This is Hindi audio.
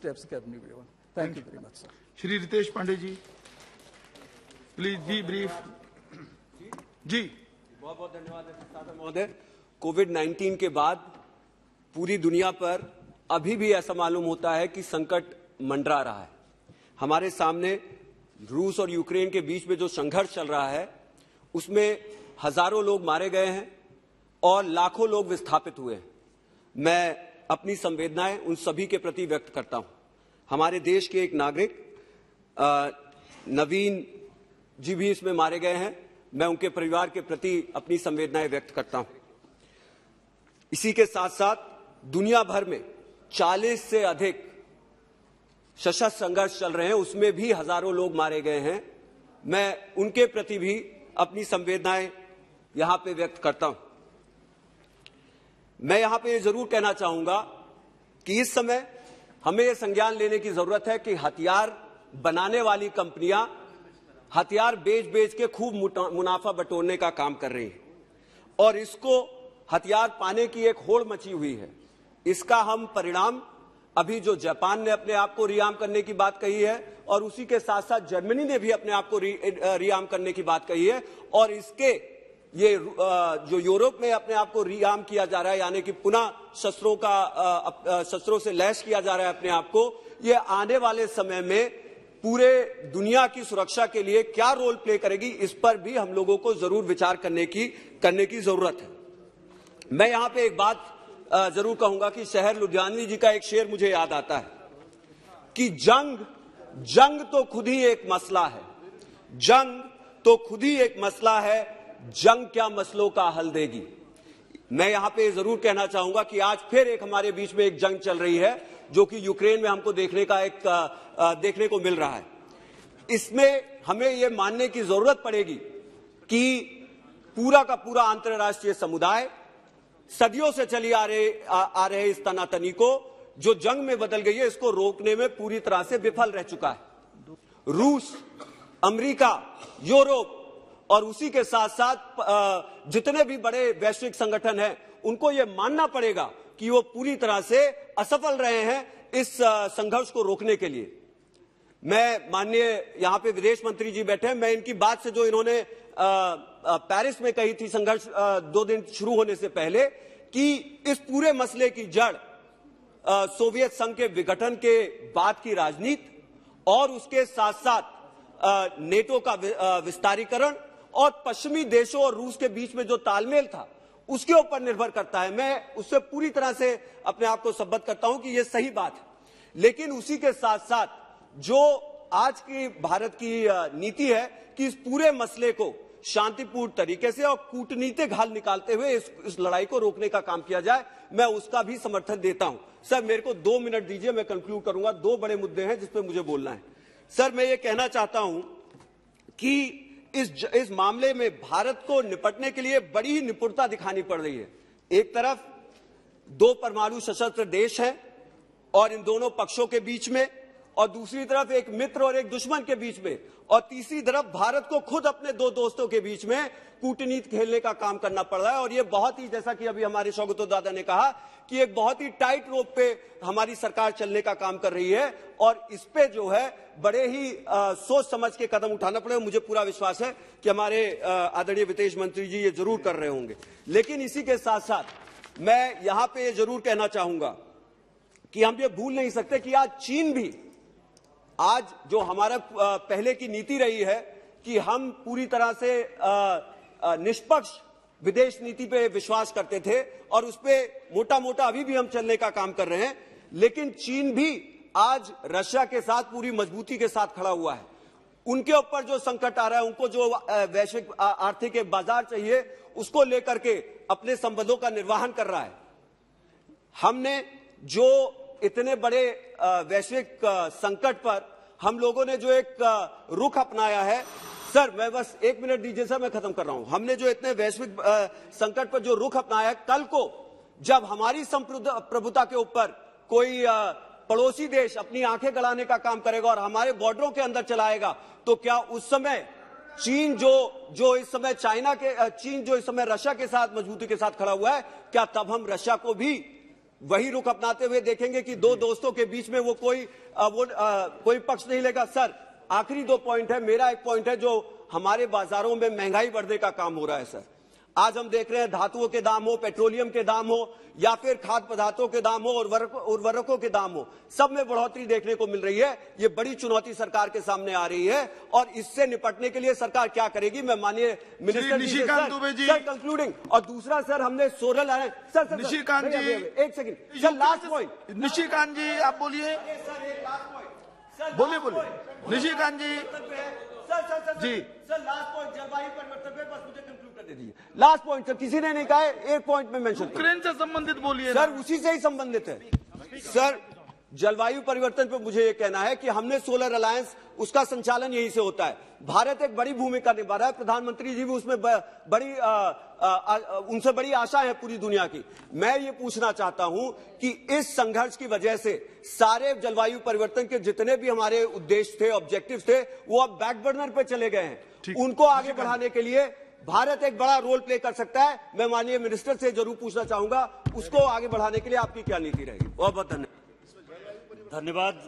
steps can be given. Thank you very much, sir. Shri Ritesh Pandey ji, please be brief. जी बहुत बहुत धन्यवाद महोदय। कोविड-19 के बाद पूरी दुनिया पर अभी भी ऐसा मालूम होता है कि संकट मंडरा रहा है। हमारे सामने रूस और यूक्रेन के बीच में जो संघर्ष चल रहा है उसमें हजारों लोग मारे गए हैं और लाखों लोग विस्थापित हुए हैं। मैं अपनी संवेदनाएं उन सभी के प्रति व्यक्त करता हूं। हमारे देश के एक नागरिक नवीन जी भी इसमें मारे गए हैं। मैं उनके परिवार के प्रति अपनी संवेदनाएं व्यक्त करता हूं। इसी के साथ साथ दुनिया भर में 40 से अधिक सशस्त्र संघर्ष चल रहे हैं, उसमें भी हजारों लोग मारे गए हैं। मैं उनके प्रति भी अपनी संवेदनाएं यहां पे व्यक्त करता हूं। मैं यहां पे जरूर कहना चाहूंगा कि इस समय हमें यह संज्ञान लेने की जरूरत है कि हथियार बनाने वाली कंपनियां हथियार बेच के खूब मुनाफा बटोरने का काम कर रही हैं और इसको हथियार पाने की एक होड़ मची हुई है। इसका हम परिणाम अभी जो जापान ने अपने आप को रिआर्म करने की बात कही है और उसी के साथ साथ जर्मनी ने भी अपने आप को रिआर्म करने की बात कही है और इसके ये जो यूरोप में अपने आप को रिआर्म किया जा रहा है यानी कि पुनः शस्त्रों से लैस किया जा रहा है अपने आप को, ये आने वाले समय में पूरे दुनिया की सुरक्षा के लिए क्या रोल प्ले करेगी, इस पर भी हम लोगों को जरूर विचार करने की जरूरत है। मैं यहां पे एक बात जरूर कहूंगा कि शहर लुधियानवी जी का एक शेर मुझे याद आता है कि जंग तो खुद ही एक मसला है, जंग तो खुद ही एक मसला है, जंग क्या मसलों का हल देगी। मैं यहां पे जरूर कहना चाहूंगा कि आज फिर एक हमारे बीच में एक जंग चल रही है जो कि यूक्रेन में हमको देखने को मिल रहा है। इसमें हमें यह मानने की जरूरत पड़ेगी कि पूरा का पूरा अंतर्राष्ट्रीय समुदाय सदियों से चली आ रहे इस तनातनी को जो जंग में बदल गई है इसको रोकने में पूरी तरह से विफल रह चुका है। रूस, अमेरिका, यूरोप और उसी के साथ साथ जितने भी बड़े वैश्विक संगठन हैं उनको यह मानना पड़ेगा कि वो पूरी तरह से असफल रहे हैं इस संघर्ष को रोकने के लिए। मैं माननीय यहां पे विदेश मंत्री जी बैठे हैं, मैं इनकी बात से जो इन्होंने पेरिस में कही थी संघर्ष 2 दिन शुरू होने से पहले कि इस पूरे मसले की जड़ सोवियत संघ के विघटन के बाद की राजनीति और उसके साथ साथ नेटो का विस्तारीकरण और पश्चिमी देशों और रूस के बीच में जो तालमेल था उसके ऊपर निर्भर करता है। मैं उससे पूरी तरह से अपने आप को संबद्ध करता हूं कि यह सही बात है, लेकिन उसी के साथ साथ जो आज की भारत की नीति है कि इस पूरे मसले को शांतिपूर्ण तरीके से और कूटनीतिक हल निकालते हुए इस लड़ाई को रोकने का काम किया जाए, मैं उसका भी समर्थन देता हूं। सर मेरे को 2 मिनट दीजिए, मैं कंक्लूड करूंगा। 2 बड़े मुद्दे हैं जिस पर मुझे बोलना है। सर मैं ये कहना चाहता हूं कि इस मामले में भारत को निपटने के लिए बड़ी ही निपुणता दिखानी पड़ रही है। एक तरफ 2 परमाणु सशस्त्र देश हैं और इन दोनों पक्षों के बीच में, और दूसरी तरफ एक मित्र और एक दुश्मन के बीच में, और तीसरी तरफ भारत को खुद अपने 2 दोस्तों के बीच में कूटनीति खेलने का काम करना पड़ रहा है। और ये बहुत ही, जैसा कि अभी हमारे शौकत दादा ने कहा कि एक बहुत ही टाइट रोप पे हमारी सरकार चलने का काम कर रही है और इस पे जो है बड़े ही सोच समझ के कदम उठाना पड़ेगा। मुझे पूरा विश्वास है कि हमारे आदरणीय विदेश मंत्री जी ये जरूर कर रहे होंगे। लेकिन इसी के साथ साथ मैं यहां पे ये जरूर कहना चाहूंगा कि हम ये भूल नहीं सकते कि आज चीन भी, आज जो हमारा पहले की नीति रही है कि हम पूरी तरह से निष्पक्ष विदेश नीति पे विश्वास करते थे और उस पे मोटा मोटा अभी भी हम चलने का काम कर रहे हैं, लेकिन चीन भी आज रशिया के साथ पूरी मजबूती के साथ खड़ा हुआ है। उनके ऊपर जो संकट आ रहा है, उनको जो वैश्विक आर्थिक एक बाजार चाहिए, उसको लेकर के अपने संबंधों का निर्वहन कर रहा है। हमने जो इतने बड़े वैश्विक संकट पर हम लोगों ने जो एक रुख अपनाया है, सर मैं बस 1 मिनट दीजिए सर, मैं खत्म कर रहा हूं। हमने जो इतने वैश्विक संकट पर जो रुख अपनाया है, कल को जब हमारी संप्रभुता के ऊपर कोई पड़ोसी देश अपनी आंखें गड़ाने का काम करेगा और हमारे बॉर्डरों के अंदर चलाएगा, तो क्या उस समय चीन जो इस समय रशिया के साथ मजबूती के साथ खड़ा हुआ है, क्या तब हम रशिया को भी वही रुख अपनाते हुए देखेंगे कि दो दोस्तों के बीच में वो कोई पक्ष नहीं लेगा। सर, आखिरी 2 पॉइंट है। मेरा एक पॉइंट है, जो हमारे बाजारों में महंगाई बढ़ने का काम हो रहा है। सर, आज हम देख रहे हैं धातुओं के दाम हो, पेट्रोलियम के दाम हो, या फिर खाद्य पदार्थों के दाम हो, और उर्वरकों के दाम हो, सब में बढ़ोतरी देखने को मिल रही है। ये बड़ी चुनौती सरकार के सामने आ रही है, और इससे निपटने के लिए सरकार क्या करेगी, मैं माननीय मिनिस्टर जी से सर कंक्लूडिंग। और दूसरा सर, हमने सोलर सर निशिकांत जी, एक second sir, last point. Nishikant ji आप बोलिए, बोलिए निशिकांत जी। जी सर, लास्ट पॉइंट जलवायु परिवर्तन पे बस मुझे कंक्लूड कर दीजिए। लास्ट पॉइंट सर, किसी ने नहीं कहा है, एक पॉइंट में मेंशन यूक्रेन से संबंधित बोलिए सर, उसी से ही संबंधित है। सर, जलवायु परिवर्तन पे मुझे ये कहना है कि हमने सोलर अलायंस, उसका संचालन यहीं से होता है। भारत एक बड़ी भूमिका निभा रहा है, प्रधानमंत्री जी भी उसमें उनसे बड़ी आशा है पूरी दुनिया की। मैं ये पूछना चाहता हूं कि इस संघर्ष की वजह से सारे जलवायु परिवर्तन के जितने भी हमारे उद्देश्य थे, ऑब्जेक्टिव थे, वो अब बैक बर्नर पे चले गए हैं। उनको आगे बढ़ाने के लिए भारत एक बड़ा रोल प्ले कर सकता है। मैं माननीय मिनिस्टर से जरूर पूछना चाहूंगा, उसको आगे बढ़ाने के लिए आपकी क्या नीति रहेगी। बहुत बहुत धन्यवाद। धन्यवाद।